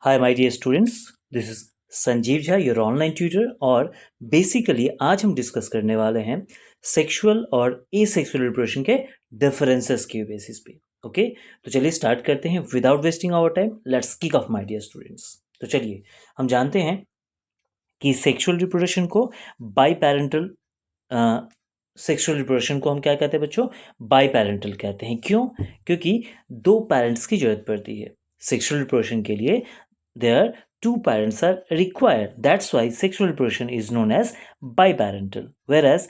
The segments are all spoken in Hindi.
Hi my dear students, this is Sanjeev Jha, your online tutor. और बेसिकली आज हम डिस्कस करने वाले हैं सेक्सुअल और एसेक्सुअल रिप्रोडक्शन के डिफरेंसेस के बेसिस पे। ओके, तो चलिए स्टार्ट करते हैं without wasting our time. Let's kick off my dear students. तो चलिए हम जानते हैं कि सेक्सुअल रिप्रोडक्शन को बाई पैरेंटल सेक्सुअल रिप्रोडक्शन को हम क्या कहते हैं बच्चों? बाई पैरेंटल कहते हैं। क्यों? क्योंकि दो पेरेंट्स की जरूरत पड़ती है सेक्सुअल रिप्रोडक्शन के लिए। There two parents are required. That's why sexual reproduction is known as biparental. Whereas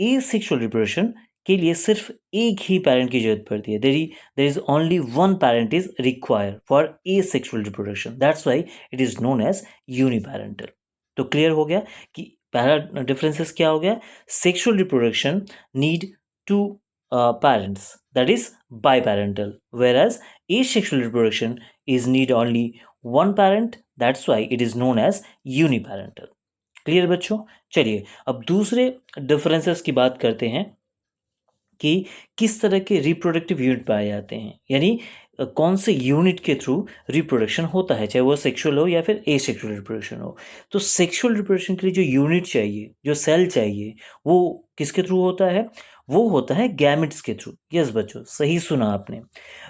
asexual reproduction के लिए सिर्फ एक ही पेरेंट की जरूरत पड़ती है. There is only one parent is required for asexual reproduction. That's why it is known as uniparental. तो क्लियर हो गया कि पहला डिफरेंसेस क्या हो गया? Sexual reproduction need to parents, that is biparental, whereas asexual reproduction is need only one parent, that's why it is known as uniparental. Clear बच्चों? चलिए अब दूसरे डिफरेंसेस की बात करते हैं कि किस तरह के रिप्रोडक्टिव यूनिट पाए जाते हैं, यानी कौन से यूनिट के थ्रू रिप्रोडक्शन होता है, चाहे वो सेक्सुअल हो या फिर एसेक्सुअल रिप्रोडक्शन हो। तो सेक्सुअल रिप्रोडक्शन के लिए जो यूनिट चाहिए, जो सेल चाहिए, वो किसके थ्रू होता है? वो होता है गैमेट्स के थ्रू। यस बच्चों, सही सुना आपने।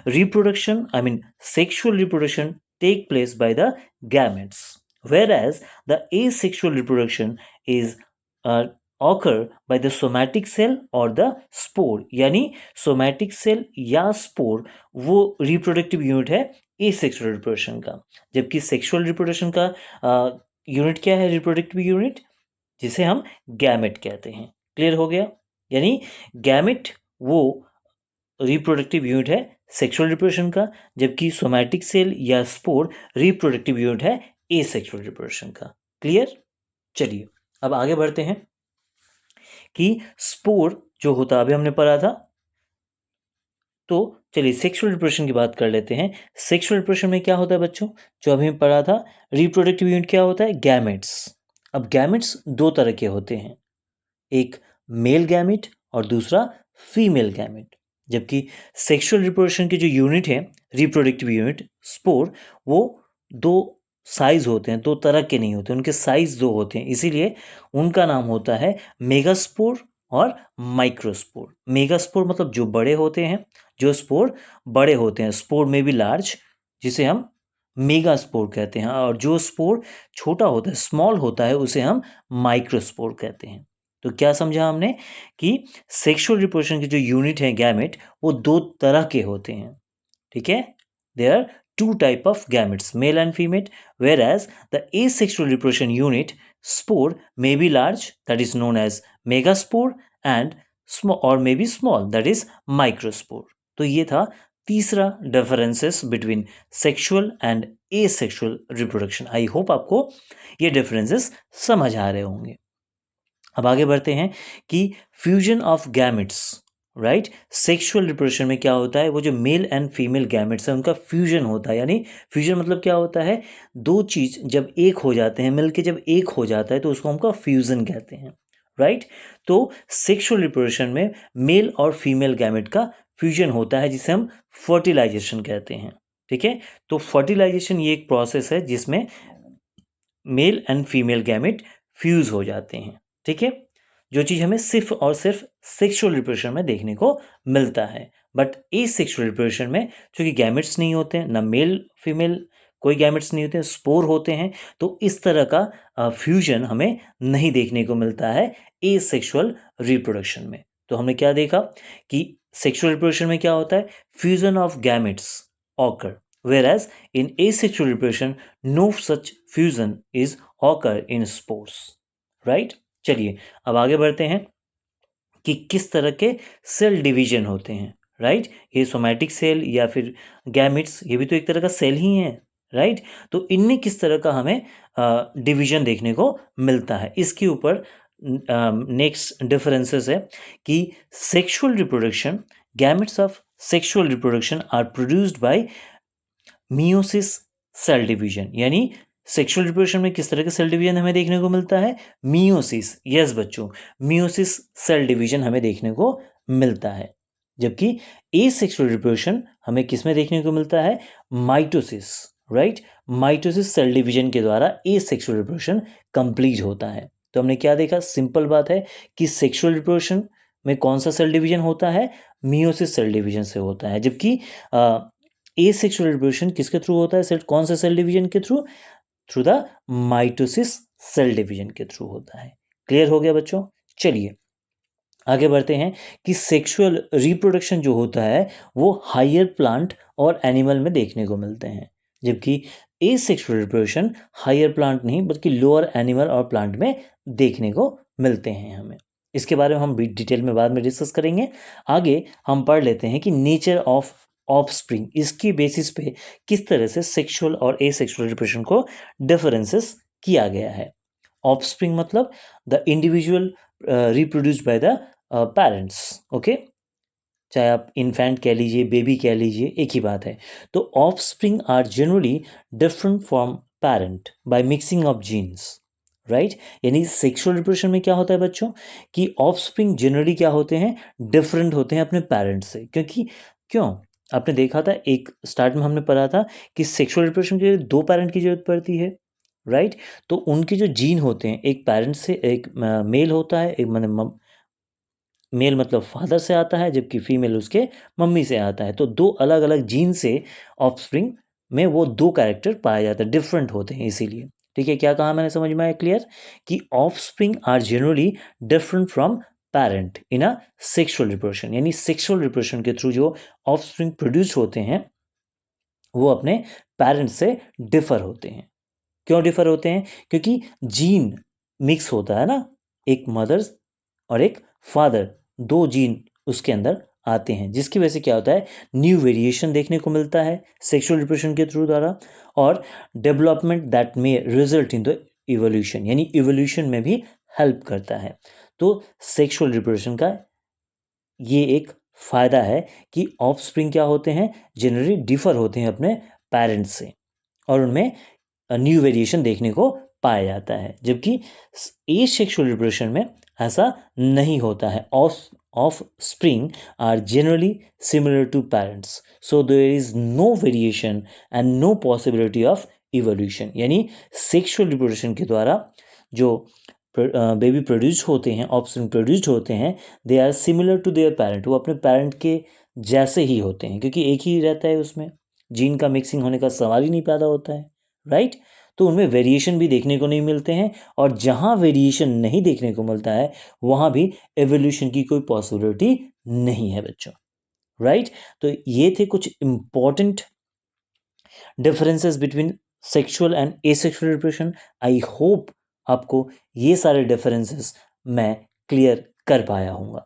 Reproduction I mean sexual reproduction take place by the gametes, whereas the asexual reproduction is occur by the somatic cell or the spore, यानी somatic cell या spore वो reproductive unit है asexual reproduction का, जबकि sexual reproduction का यूनिट क्या है? reproductive unit जिसे हम गैमेट कहते हैं। क्लियर हो गया? यानी गैमेट वो रिप्रोडक्टिव यूनिट है सेक्सुअल रिप्रोडक्शन का, जबकि सोमैटिक सेल या स्पोर रिप्रोडक्टिव यूनिट है एसेक्सुअल रिप्रोडक्शन का। क्लियर? चलिए अब आगे बढ़ते हैं कि स्पोर जो होता अभी हमने पढ़ा था, तो चलिए सेक्सुअल रिप्रोडक्शन की बात कर लेते हैं। सेक्सुअल रिप्रोडक्शन में क्या होता है बच्चों? जो अभी पढ़ा था, रिप्रोडक्टिव यूनिट क्या होता है? गैमेट्स। अब गैमेट्स दो तरह के होते हैं, एक मेल गैमेट और दूसरा फीमेल गैमेट। जबकि सेक्सुअल रिप्रोडक्शन के जो यूनिट है, रिप्रोडक्टिव यूनिट स्पोर, वो दो साइज होते हैं, दो तरह के नहीं होते, उनके साइज दो होते हैं, इसीलिए उनका नाम होता है मेगास्पोर और माइक्रोस्पोर। मेगास्पोर मतलब जो बड़े होते हैं, जो स्पोर बड़े होते हैं, स्पोर में भी लार्ज, जिसे हम मेगास्पोर कहते हैं, और जो स्पोर छोटा होता है, स्मॉल होता है, उसे हम माइक्रोस्पोर कहते हैं। तो क्या समझा हमने कि सेक्सुअल रिप्रोडक्शन के जो यूनिट हैं गैमेट, वो दो तरह के होते हैं। ठीक है? There are two type of gametes, male and female, whereas the asexual reproduction unit spore may be large, that is known as megaspore, and small or maybe small, that is microspore. तो ये था तीसरा differences between sexual and asexual reproduction. I hope आपको ये डिफरेंसेस समझ आ रहे होंगे। अब आगे बढ़ते हैं कि fusion of gametes, right? Sexual reproduction में क्या होता है? वो जो मेल एंड फीमेल गैमेट्स है उनका फ्यूजन होता है। यानी फ्यूजन मतलब क्या होता है? दो चीज जब एक हो जाते हैं, मिलके जब एक हो जाता है, तो उसको हम फ्यूजन कहते हैं, राइट? तो सेक्सुअल रिप्रोडक्शन में मेल और फीमेल गैमेट का फ्यूजन होता है, जिसे हम फर्टिलाइजेशन कहते हैं। ठीक है? तो फर्टिलाइजेशन ये एक प्रोसेस है जिसमें male and female gamete fuse हो जाते हैं। ठीक है? जो चीज़ हमें सिर्फ और सिर्फ सेक्सुअल रिप्रोडक्शन में देखने को मिलता है। बट एसेक्सुअल रिप्रोडक्शन में चूंकि गैमेट्स नहीं होते हैं, ना मेल फीमेल कोई गैमेट्स नहीं होते हैं, स्पोर होते हैं, तो इस तरह का फ्यूजन हमें नहीं देखने को मिलता है एसेक्सुअल रिप्रोडक्शन में। तो हमने क्या देखा कि सेक्सुअल रिप्रोडक्शन में क्या होता है? Fusion of gametes occur, whereas in asexual reproduction no such fusion is occur in spores, right? चलिए अब आगे बढ़ते हैं कि किस तरह के सेल डिवीजन होते हैं, राइट? ये सोमैटिक सेल या फिर गैमेट्स, ये भी तो एक तरह का सेल ही है, राइट? तो इनमें किस तरह का हमें डिवीजन देखने को मिलता है, इसके ऊपर नेक्स्ट डिफरेंसेस है कि sexual reproduction, gametes of sexual reproduction are produced by meiosis cell division. यानी सेक्सुअल रिप्रोडक्शन में किस तरह के सेल डिवीजन हमें देखने को मिलता है? मियोसिस। यस बच्चों, मियोसिस सेल डिवीजन हमें देखने को मिलता है, जबकि एसेक्सुअल रिप्रोडक्शन हमें किस में देखने को मिलता है? Mitosis, right. Mitosis cell division के द्वारा ए सेक्सुअल रिप्रोडक्शन कंप्लीट होता है। तो हमने क्या देखा, सिंपल बात है कि सेक्सुअल रिप्रोडक्शन में कौन सा सेल डिवीजन होता है, मियोसिस सेल डिवीजन से होता है, जबकि ए सेक्सुअल रिप्रोडक्शन किसके थ्रू होता है, कौन सा सेल डिवीजन के through, through the mitosis cell division के थ्रू होता है। क्लियर हो गया बच्चों। चलिए आगे बढ़ते हैं कि सेक्सुअल रिप्रोडक्शन जो होता है वो हायर प्लांट और एनिमल में देखने को मिलते हैं, जबकि asexual reproduction higher plant नहीं बल्कि लोअर एनिमल और प्लांट में देखने को मिलते हैं हमें। इसके बारे में हम डिटेल में बाद में डिस्कस करेंगे। आगे हम पढ़ लेते हैं कि नेचर ऑफ ऑफस्प्रिंग, इसकी बेसिस पे किस तरह से सेक्सुअल और ए सेक्सुअल रिप्रोडक्शन को डिफरेंसेस किया गया है। ऑफस्प्रिंग मतलब the individual reproduced by the parents, okay, चाहे आप इन्फेंट कह लीजिए, बेबी कह लीजिए, एक ही बात है। तो offspring are generally different from parent by mixing of genes, right. यानी सेक्सुअल रिप्रोडक्शन में क्या होता है बच्चों कि ऑफस्प्रिंग जनरली क्या होते हैं, डिफरेंट होते हैं अपने पेरेंट्स से। क्योंकि क्यों, आपने देखा था एक स्टार्ट में हमने पढ़ा था कि सेक्सुअल रिप्रोडक्शन के लिए दो पेरेंट की जरूरत पड़ती है, राइट। तो उनके जो जीन होते हैं, एक पेरेंट से, एक मेल होता है, एक मेल मतलब फादर से आता है, जबकि फीमेल उसके मम्मी से आता है। तो दो अलग अलग जीन से ऑफस्प्रिंग में वो दो कैरेक्टर पाए जाते हैं, डिफरेंट होते हैं इसीलिए। ठीक है, क्या कहा मैंने, समझ में आया क्लियर, कि offspring are generally different from parent in a sexual reproduction. यानी सेक्सुअल रिप्रोडक्शन के थ्रू जो ऑफस्प्रिंग प्रोड्यूस होते हैं वो अपने पेरेंट्स से डिफर होते हैं। क्यों डिफर होते हैं, क्योंकि जीन मिक्स होता है ना, एक मदर्स और एक फादर, दो जीन उसके अंदर आते हैं, जिसकी वजह से क्या होता है, न्यू वेरिएशन देखने को मिलता है सेक्सुअल रिप्रोडक्शन के थ्रू द्वारा, और development that may result in the evolution, यानी इवोल्यूशन में भी हेल्प करता है। तो सेक्सुअल रिप्रोडक्शन का ये एक फ़ायदा है कि ऑफस्प्रिंग क्या होते हैं, जनरली डिफर होते हैं अपने पेरेंट्स से, और उनमें न्यू वेरिएशन देखने को पाया जाता है, जबकि ए सेक्सुअल रिप्रोडक्शन में ऐसा नहीं होता है। Offspring are generally similar to parents, so there is no variation and no possibility of evolution. यानी सेक्सुअल रिप्रोडक्शन के द्वारा जो बेबी प्रोड्यूस होते हैं, ऑफस्प्रिंग प्रोड्यूस्ड होते हैं, they are similar to their parent, वो अपने पेरेंट के जैसे ही होते हैं, क्योंकि एक ही रहता है, उसमें जीन का मिक्सिंग होने का सवाल ही नहीं पैदा होता है, राइट। तो उनमें वेरिएशन भी देखने को नहीं मिलते हैं, और जहाँ वेरिएशन नहीं देखने को मिलता है वहाँ भी एवोल्यूशन की कोई पॉसिबिलिटी नहीं है बच्चों, राइट। तो ये थे कुछ important differences between sexual and asexual reproduction. I hope आपको ये सारे डिफरेंसेस मैं क्लियर कर पाया हूँगा,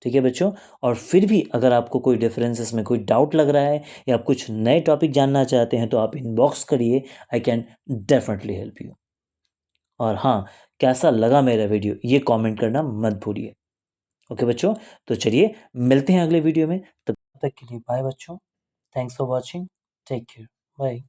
ठीक है बच्चों। और फिर भी अगर आपको कोई डिफरेंसेस में कोई डाउट लग रहा है या आप कुछ नए टॉपिक जानना चाहते हैं तो आप इनबॉक्स करिए, I can definitely help you. और हाँ, कैसा लगा मेरा वीडियो ये कमेंट करना मत भूलिए, ओके बच्चों। तो चलिए मिलते हैं अगले वीडियो में, तब तक के लिए बाय बच्चों, thanks for watching, take care, bye.